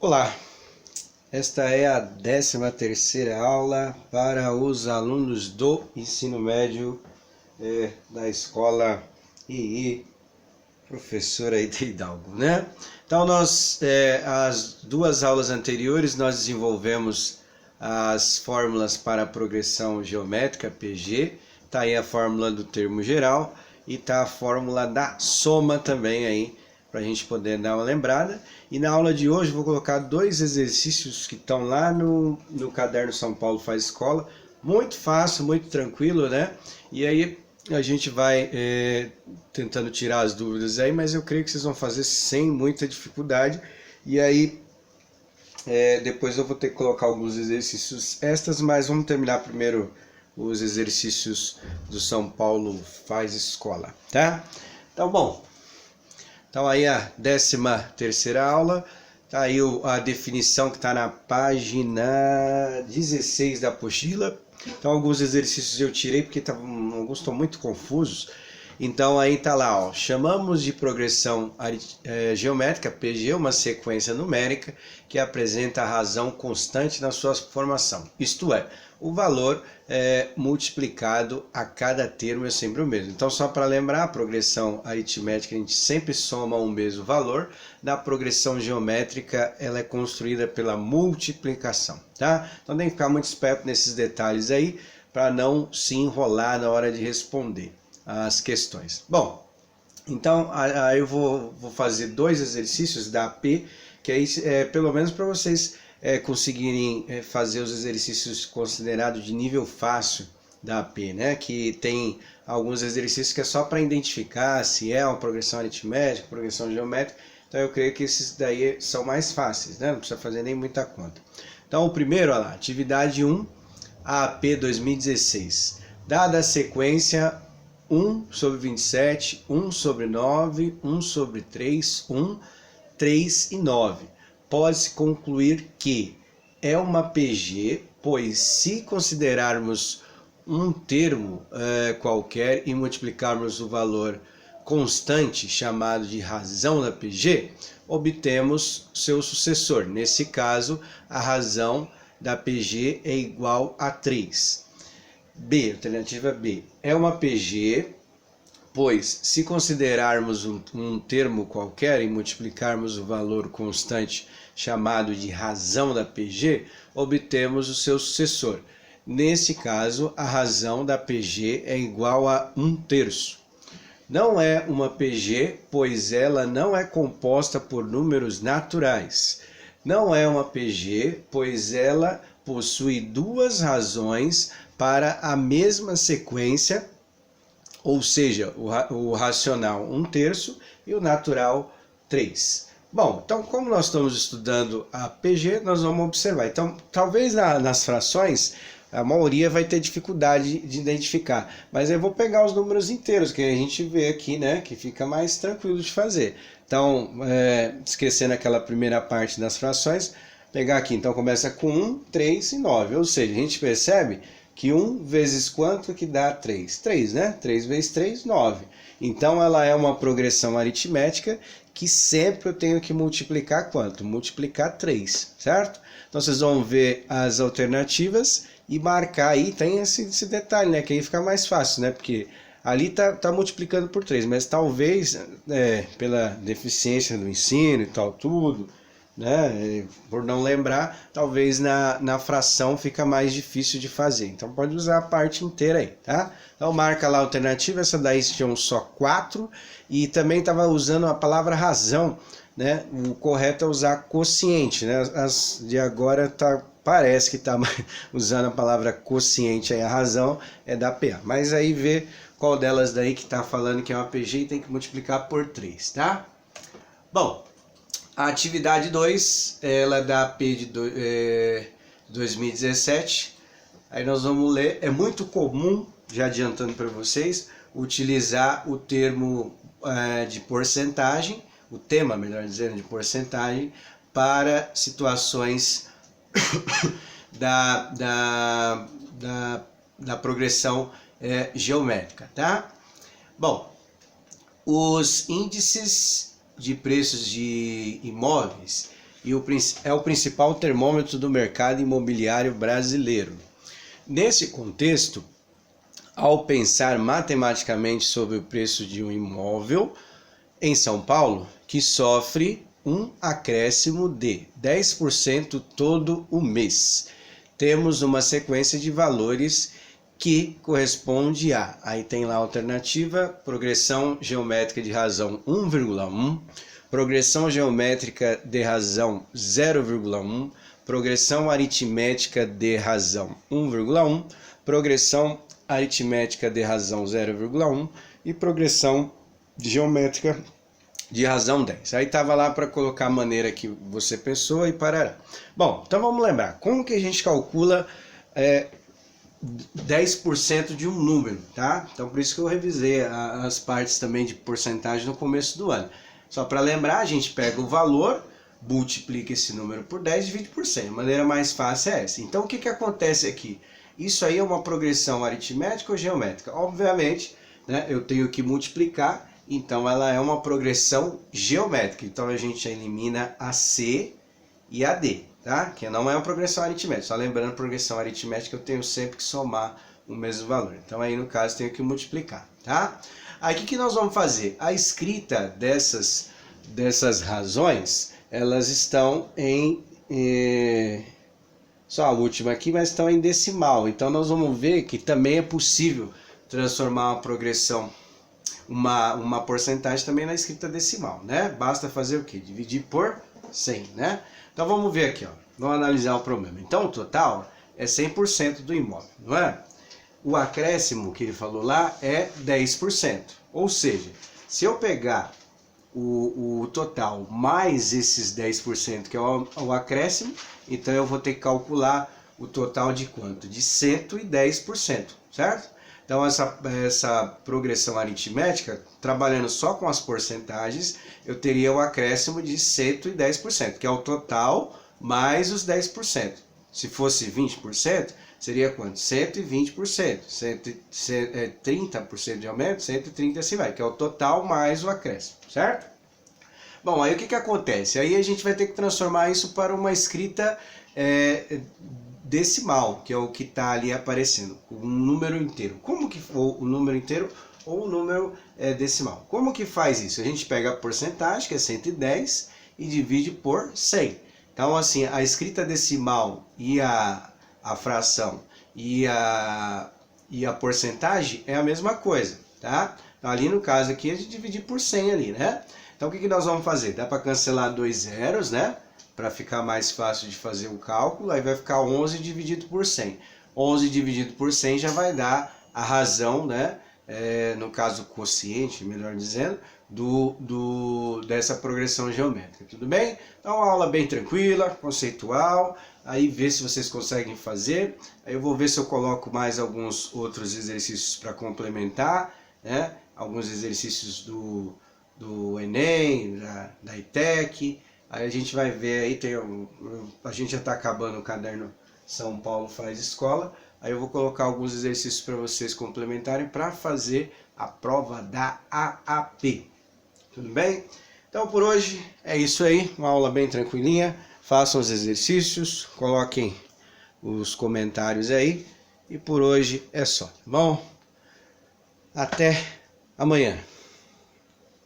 Olá, esta é a 13ª aula para os alunos do ensino médio da escola II Professora Ida Hidalgo, né? Então as duas aulas anteriores nós desenvolvemos as fórmulas para a progressão geométrica, PG, tá aí a fórmula do termo geral e tá a fórmula da soma também aí, para a gente poder dar uma lembrada. E na aula de hoje eu vou colocar dois exercícios que estão lá no caderno São Paulo Faz Escola, muito fácil, muito tranquilo, né? E aí a gente vai tentando tirar as dúvidas aí, mas eu creio que vocês vão fazer sem muita dificuldade. E aí depois eu vou ter que colocar alguns exercícios extras, mas vamos terminar primeiro os exercícios do São Paulo Faz Escola, tá? Então, bom, então aí a 13ª aula, tá aí a definição que está na página 16 da apostila. Então alguns exercícios eu tirei porque alguns estão muito confusos. Então aí tá lá, ó, chamamos de progressão geométrica, PG, uma sequência numérica que apresenta a razão constante na sua formação. Isto é, o valor multiplicado a cada termo é sempre o mesmo. Então só para lembrar, a progressão aritmética a gente sempre soma um mesmo valor. Na progressão geométrica ela é construída pela multiplicação, tá? Então tem que ficar muito esperto nesses detalhes aí para não se enrolar na hora de responder as questões. Bom, então aí eu vou fazer dois exercícios da AP, que aí pelo menos para vocês conseguirem fazer os exercícios considerados de nível fácil da AP, né? Que tem alguns exercícios que é só para identificar se é uma progressão aritmética, progressão geométrica. Então eu creio que esses daí são mais fáceis, né? Não precisa fazer nem muita conta. Então o primeiro, olha lá, atividade 1, AP 2016. Dada a sequência 1 sobre 27, 1 sobre 9, 1 sobre 3, 1, 3 e 9. Pode-se concluir que é uma PG, pois se considerarmos um termo qualquer e multiplicarmos o valor constante, chamado de razão da PG, obtemos seu sucessor. Nesse caso, a razão da PG é igual a 3. B, alternativa B, é uma PG, pois se considerarmos um termo qualquer e multiplicarmos o valor constante chamado de razão da PG, obtemos o seu sucessor. Nesse caso, a razão da PG é igual a 1/3. Não é uma PG, pois ela não é composta por números naturais. Não é uma PG, pois ela possui duas razões para a mesma sequência, ou seja, o racional 1/3 e o natural 3. Bom, então como nós estamos estudando a PG, nós vamos observar. Então, talvez nas frações, a maioria vai ter dificuldade de identificar, mas eu vou pegar os números inteiros, que a gente vê aqui, né, que fica mais tranquilo de fazer. Então, esquecendo aquela primeira parte das frações, pegar aqui, então começa com 1, 3 e 9, ou seja, a gente percebe que 1 vezes quanto que dá 3? 3, né? 3 vezes 3, 9. Então ela é uma progressão aritmética que sempre eu tenho que multiplicar quanto? Multiplicar 3, certo? Então vocês vão ver as alternativas e marcar aí, tem esse detalhe, né? Que aí fica mais fácil, né? Porque ali tá multiplicando por 3, mas talvez pela deficiência do ensino e tal, tudo, né? Por não lembrar, talvez na fração fica mais difícil de fazer. Então pode usar a parte inteira aí, tá? Então marca lá a alternativa, essa daí tinham só 4 e também estava usando a palavra razão, né? O correto é usar quociente, né? As de agora parece que está usando a palavra quociente, aí a razão é da PA. Mas aí vê qual delas daí que está falando que é uma PG e tem que multiplicar por 3, tá? Bom, a atividade 2, ela é da AP de 2017. Aí nós vamos ler. É muito comum, já adiantando para vocês, utilizar o termo de porcentagem, o tema, melhor dizendo, de porcentagem, para situações da progressão geométrica, tá? Bom, os índices de preços de imóveis e é o principal termômetro do mercado imobiliário brasileiro. Nesse contexto, ao pensar matematicamente sobre o preço de um imóvel em São Paulo, que sofre um acréscimo de 10% todo o mês, temos uma sequência de valores que corresponde a, aí tem lá a alternativa, progressão geométrica de razão 1,1, progressão geométrica de razão 0,1, progressão aritmética de razão 1,1, progressão aritmética de razão 0,1 e progressão geométrica de razão 10. Aí estava lá para colocar a maneira que você pensou e parará. Bom, então vamos lembrar, como que a gente calcula 10% de um número, tá? Então por isso que eu revisei as partes também de porcentagem no começo do ano. Só para lembrar, a gente pega o valor, multiplica esse número por 10 e divide por 100. A maneira mais fácil é essa. Então o que que acontece aqui? Isso aí é uma progressão aritmética ou geométrica? Obviamente, né, eu tenho que multiplicar, então ela é uma progressão geométrica. Então a gente elimina a C e a D, tá? Que não é uma progressão aritmética. Só lembrando, progressão aritmética eu tenho sempre que somar o mesmo valor. Então aí no caso tenho que multiplicar, tá? Aí o que nós vamos fazer? A escrita dessas razões, elas estão em... só a última aqui, mas estão em decimal. Então nós vamos ver que também é possível transformar uma progressão, uma porcentagem também na escrita decimal, né? Basta fazer o quê? Dividir por 100, né? Então vamos ver aqui, ó. Vamos analisar o problema. Então o total é 100% do imóvel, não é? O acréscimo que ele falou lá é 10%. Ou seja, se eu pegar o total mais esses 10%, que é o acréscimo, então eu vou ter que calcular o total de quanto? De 110%, certo? Então essa progressão aritmética, trabalhando só com as porcentagens, eu teria o acréscimo de 110%, que é o total mais os 10%. Se fosse 20%, seria quanto? 120%. 30% de aumento, 130% assim vai, que é o total mais o acréscimo, certo? Bom, aí o que acontece? Aí a gente vai ter que transformar isso para uma escrita decimal, que é o que está ali aparecendo, um número inteiro. Como que ou o número inteiro ou o número decimal? Como que faz isso? A gente pega a porcentagem, que é 110, e divide por 100. Então, assim, a escrita decimal e a fração e a porcentagem é a mesma coisa, tá? Então, ali no caso aqui, a gente divide por 100 ali, né? Então, o que nós vamos fazer? Dá para cancelar 2 zeros, né? Para ficar mais fácil de fazer o cálculo, aí vai ficar 11 dividido por 100. 11 dividido por 100 já vai dar a razão, né? No caso, o quociente, melhor dizendo, dessa progressão geométrica, tudo bem? Então, uma aula bem tranquila, conceitual, aí ver se vocês conseguem fazer. Aí eu vou ver se eu coloco mais alguns outros exercícios para complementar, né? Alguns exercícios do Enem, da ITEC. Aí a gente vai ver aí, a gente já está acabando o caderno São Paulo Faz Escola. Aí eu vou colocar alguns exercícios para vocês complementarem para fazer a prova da AAP. Tudo bem? Então por hoje é isso aí, uma aula bem tranquilinha. Façam os exercícios, coloquem os comentários aí. E por hoje é só, tá bom? Até amanhã.